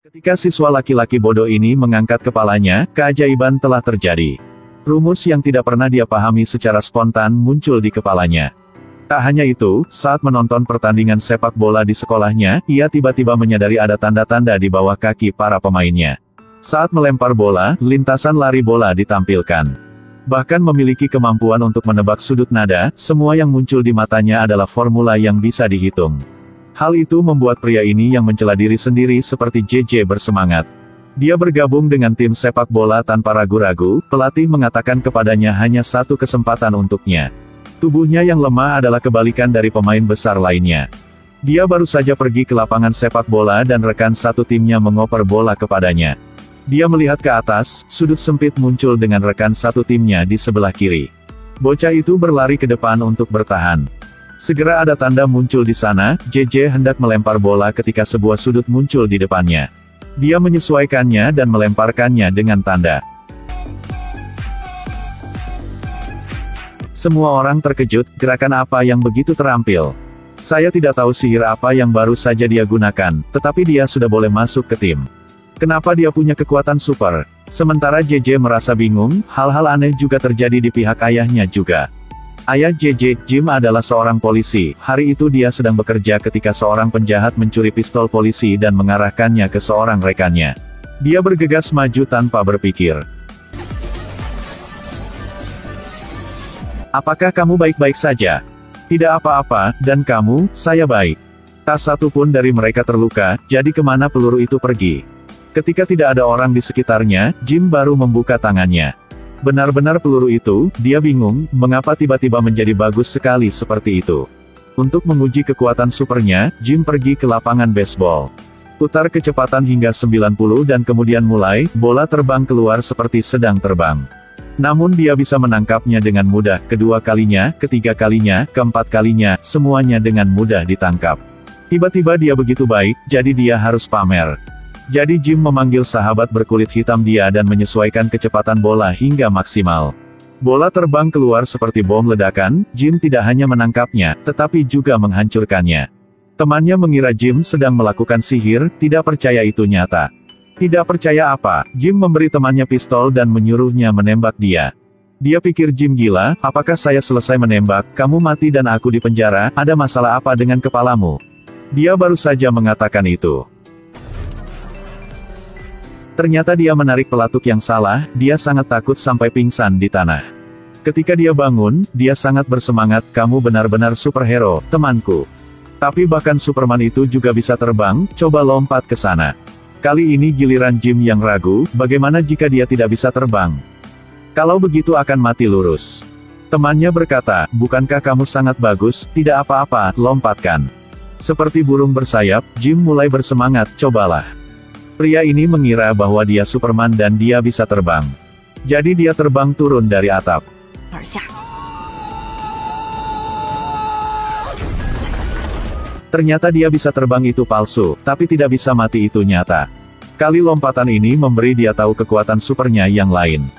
Ketika siswa laki-laki bodoh ini mengangkat kepalanya, keajaiban telah terjadi. Rumus yang tidak pernah dia pahami secara spontan muncul di kepalanya. Tak hanya itu, saat menonton pertandingan sepak bola di sekolahnya, ia tiba-tiba menyadari ada tanda-tanda di bawah kaki para pemainnya. Saat melempar bola, lintasan lari bola ditampilkan. Bahkan memiliki kemampuan untuk menebak sudut nada, semua yang muncul di matanya adalah formula yang bisa dihitung. Hal itu membuat pria ini yang mencela diri sendiri seperti JJ bersemangat. Dia bergabung dengan tim sepak bola tanpa ragu-ragu, pelatih mengatakan kepadanya hanya satu kesempatan untuknya. Tubuhnya yang lemah adalah kebalikan dari pemain besar lainnya. Dia baru saja pergi ke lapangan sepak bola dan rekan satu timnya mengoper bola kepadanya. Dia melihat ke atas, sudut sempit muncul dengan rekan satu timnya di sebelah kiri. Bocah itu berlari ke depan untuk bertahan. Segera ada tanda muncul di sana, JJ hendak melempar bola ketika sebuah sudut muncul di depannya. Dia menyesuaikannya dan melemparkannya dengan tanda. Semua orang terkejut, gerakan apa yang begitu terampil. Saya tidak tahu sihir apa yang baru saja dia gunakan, tetapi dia sudah boleh masuk ke tim. Kenapa dia punya kekuatan super? Sementara JJ merasa bingung, hal-hal aneh juga terjadi di pihak ayahnya juga. Ayah JJ, Jim adalah seorang polisi. Hari itu dia sedang bekerja ketika seorang penjahat mencuri pistol polisi dan mengarahkannya ke seorang rekannya. Dia bergegas maju tanpa berpikir. Apakah kamu baik-baik saja? Tidak apa-apa, dan kamu, saya baik. Tak satu pun dari mereka terluka, jadi kemana peluru itu pergi? Ketika tidak ada orang di sekitarnya, Jim baru membuka tangannya. Benar-benar peluru itu, dia bingung, mengapa tiba-tiba menjadi bagus sekali seperti itu. Untuk menguji kekuatan supernya, Jim pergi ke lapangan baseball. Putar kecepatan hingga 90 dan kemudian mulai, bola terbang keluar seperti sedang terbang. Namun dia bisa menangkapnya dengan mudah, kedua kalinya, ketiga kalinya, keempat kalinya, semuanya dengan mudah ditangkap. Tiba-tiba dia begitu baik, jadi dia harus pamer. Jadi Jim memanggil sahabat berkulit hitam dia dan menyesuaikan kecepatan bola hingga maksimal. Bola terbang keluar seperti bom ledakan, Jim tidak hanya menangkapnya, tetapi juga menghancurkannya. Temannya mengira Jim sedang melakukan sihir, tidak percaya itu nyata. Tidak percaya apa, Jim memberi temannya pistol dan menyuruhnya menembak dia. Dia pikir Jim gila, apakah saya selesai menembak, kamu mati dan aku di penjara, ada masalah apa dengan kepalamu? Dia baru saja mengatakan itu. Ternyata dia menarik pelatuk yang salah, dia sangat takut sampai pingsan di tanah. Ketika dia bangun, dia sangat bersemangat, kamu benar-benar superhero, temanku. Tapi bahkan Superman itu juga bisa terbang, coba lompat ke sana. Kali ini giliran Jim yang ragu, bagaimana jika dia tidak bisa terbang? Kalau begitu akan mati lurus. Temannya berkata, bukankah kamu sangat bagus, tidak apa-apa, lompatkan. Seperti burung bersayap, Jim mulai bersemangat, cobalah. Pria ini mengira bahwa dia Superman dan dia bisa terbang. Jadi dia terbang turun dari atap. Ternyata dia bisa terbang itu palsu, tapi tidak bisa mati itu nyata. Kali lompatan ini memberi dia tahu kekuatan supernya yang lain.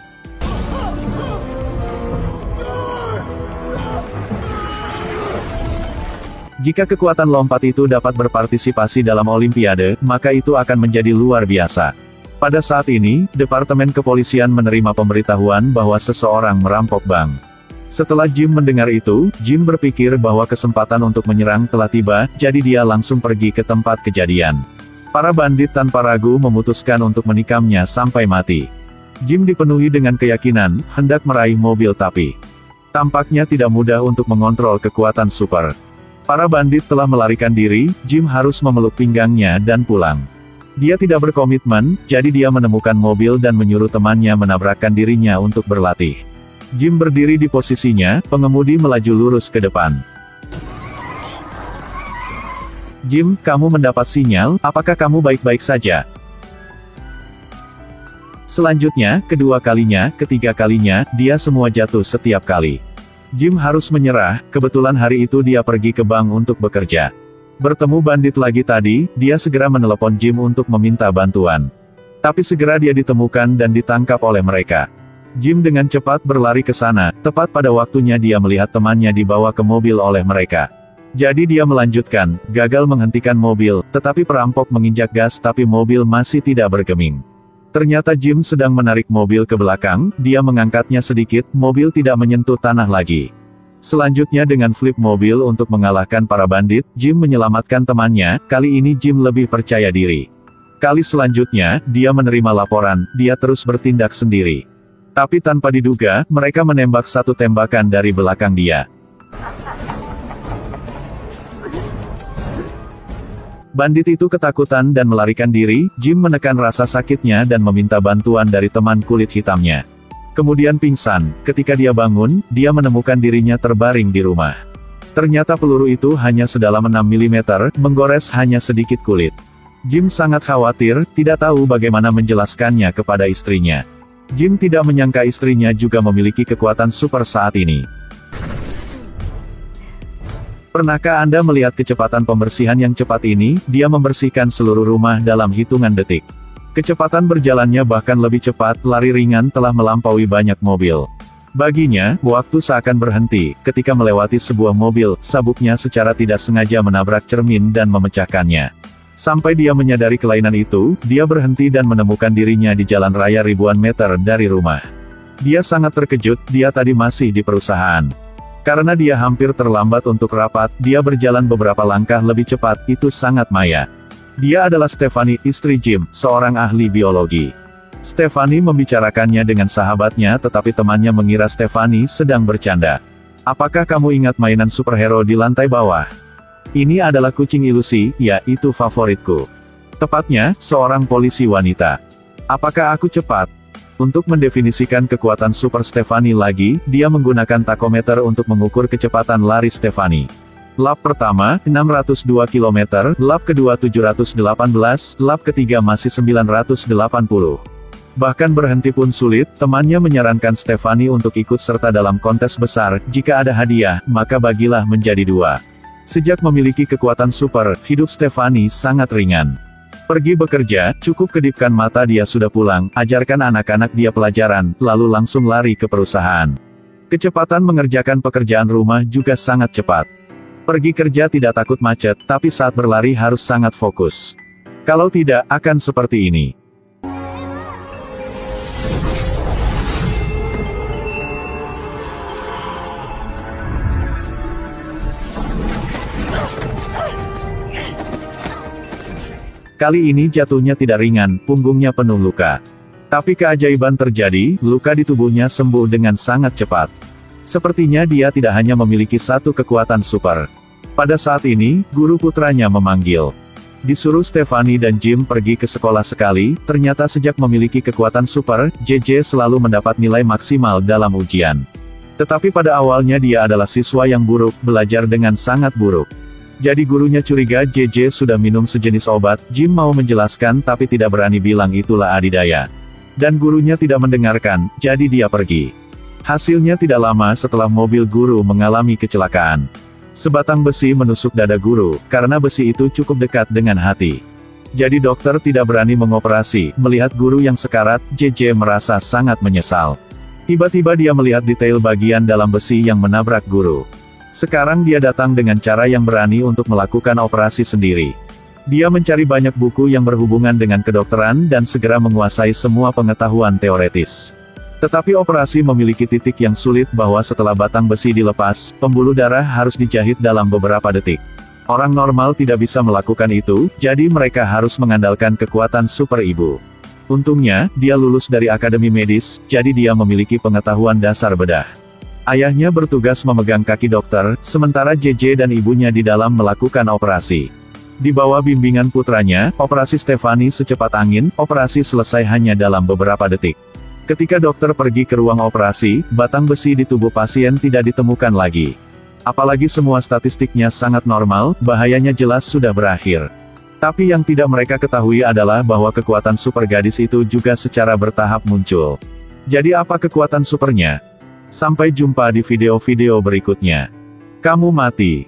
Jika kekuatan lompat itu dapat berpartisipasi dalam Olimpiade, maka itu akan menjadi luar biasa. Pada saat ini, Departemen Kepolisian menerima pemberitahuan bahwa seseorang merampok bank. Setelah Jim mendengar itu, Jim berpikir bahwa kesempatan untuk menyerang telah tiba, jadi dia langsung pergi ke tempat kejadian. Para bandit tanpa ragu memutuskan untuk menikamnya sampai mati. Jim dipenuhi dengan keyakinan, hendak meraih mobil tapi tampaknya tidak mudah untuk mengontrol kekuatan super. Para bandit telah melarikan diri, Jim harus memeluk pinggangnya dan pulang. Dia tidak berkomitmen, jadi dia menemukan mobil dan menyuruh temannya menabrakkan dirinya untuk berlatih. Jim berdiri di posisinya, pengemudi melaju lurus ke depan. Jim, kamu mendapat sinyal, apakah kamu baik-baik saja? Selanjutnya, kedua kalinya, ketiga kalinya, dia semua jatuh setiap kali. Jim harus menyerah, kebetulan hari itu dia pergi ke bank untuk bekerja. Bertemu bandit lagi tadi, dia segera menelepon Jim untuk meminta bantuan. Tapi segera dia ditemukan dan ditangkap oleh mereka. Jim dengan cepat berlari ke sana, tepat pada waktunya dia melihat temannya dibawa ke mobil oleh mereka. Jadi dia melanjutkan, gagal menghentikan mobil, tetapi perampok menginjak gas tapi mobil masih tidak bergeming. Ternyata Jim sedang menarik mobil ke belakang, dia mengangkatnya sedikit, mobil tidak menyentuh tanah lagi. Selanjutnya dengan flip mobil untuk mengalahkan para bandit, Jim menyelamatkan temannya, kali ini Jim lebih percaya diri. Kali selanjutnya, dia menerima laporan, dia terus bertindak sendiri. Tapi tanpa diduga, mereka menembak satu tembakan dari belakang dia. Bandit itu ketakutan dan melarikan diri, Jim menekan rasa sakitnya dan meminta bantuan dari teman kulit hitamnya. Kemudian pingsan, ketika dia bangun, dia menemukan dirinya terbaring di rumah. Ternyata peluru itu hanya sedalam 6 mm, menggores hanya sedikit kulit. Jim sangat khawatir, tidak tahu bagaimana menjelaskannya kepada istrinya. Jim tidak menyangka istrinya juga memiliki kekuatan super saat ini. Pernahkah Anda melihat kecepatan pembersihan yang cepat ini? Dia membersihkan seluruh rumah dalam hitungan detik. Kecepatan berjalannya bahkan lebih cepat, lari ringan telah melampaui banyak mobil. Baginya, waktu seakan berhenti, ketika melewati sebuah mobil, sabuknya secara tidak sengaja menabrak cermin dan memecahkannya. Sampai dia menyadari kelainan itu, dia berhenti dan menemukan dirinya di jalan raya ribuan meter dari rumah. Dia sangat terkejut, dia tadi masih di perusahaan. Karena dia hampir terlambat untuk rapat, dia berjalan beberapa langkah lebih cepat, itu sangat maya. Dia adalah Stephanie, istri Jim, seorang ahli biologi. Stephanie membicarakannya dengan sahabatnya tetapi temannya mengira Stephanie sedang bercanda. Apakah kamu ingat mainan superhero di lantai bawah? Ini adalah kucing ilusi, ya, itu favoritku. Tepatnya, seorang polisi wanita. Apakah aku cepat? Untuk mendefinisikan kekuatan super Stephanie lagi, dia menggunakan takometer untuk mengukur kecepatan lari Stephanie. Lap pertama, 602 km, lap kedua 718, lap ketiga masih 980. Bahkan berhenti pun sulit, temannya menyarankan Stephanie untuk ikut serta dalam kontes besar, jika ada hadiah, maka bagilah menjadi 2. Sejak memiliki kekuatan super, hidup Stephanie sangat ringan. Pergi bekerja, cukup kedipkan mata dia sudah pulang, ajarkan anak-anak dia pelajaran, lalu langsung lari ke perusahaan. Kecepatan mengerjakan pekerjaan rumah juga sangat cepat. Pergi kerja tidak takut macet, tapi saat berlari harus sangat fokus. Kalau tidak, akan seperti ini. Kali ini jatuhnya tidak ringan, punggungnya penuh luka. Tapi keajaiban terjadi, luka di tubuhnya sembuh dengan sangat cepat. Sepertinya dia tidak hanya memiliki satu kekuatan super. Pada saat ini, guru putranya memanggil. Disuruh Stephanie dan Jim pergi ke sekolah sekali, ternyata sejak memiliki kekuatan super, JJ selalu mendapat nilai maksimal dalam ujian. Tetapi pada awalnya dia adalah siswa yang buruk, belajar dengan sangat buruk. Jadi gurunya curiga JJ sudah minum sejenis obat, Jim mau menjelaskan tapi tidak berani bilang itulah adidaya. Dan gurunya tidak mendengarkan, jadi dia pergi. Hasilnya tidak lama setelah mobil guru mengalami kecelakaan. Sebatang besi menusuk dada guru, karena besi itu cukup dekat dengan hati. Jadi dokter tidak berani mengoperasi, melihat guru yang sekarat, JJ merasa sangat menyesal. Tiba-tiba dia melihat detail bagian dalam besi yang menabrak guru. Sekarang dia datang dengan cara yang berani untuk melakukan operasi sendiri. Dia mencari banyak buku yang berhubungan dengan kedokteran dan segera menguasai semua pengetahuan teoretis. Tetapi operasi memiliki titik yang sulit bahwa setelah batang besi dilepas, pembuluh darah harus dijahit dalam beberapa detik. Orang normal tidak bisa melakukan itu, jadi mereka harus mengandalkan kekuatan super ibu. Untungnya, dia lulus dari akademi medis, jadi dia memiliki pengetahuan dasar bedah. Ayahnya bertugas memegang kaki dokter, sementara JJ dan ibunya di dalam melakukan operasi. Di bawah bimbingan putranya, operasi Stephanie secepat angin, operasi selesai hanya dalam beberapa detik. Ketika dokter pergi ke ruang operasi, batang besi di tubuh pasien tidak ditemukan lagi. Apalagi semua statistiknya sangat normal, bahayanya jelas sudah berakhir. Tapi yang tidak mereka ketahui adalah bahwa kekuatan super gadis itu juga secara bertahap muncul. Jadi apa kekuatan supernya? Sampai jumpa di video-video berikutnya. Kamu mati.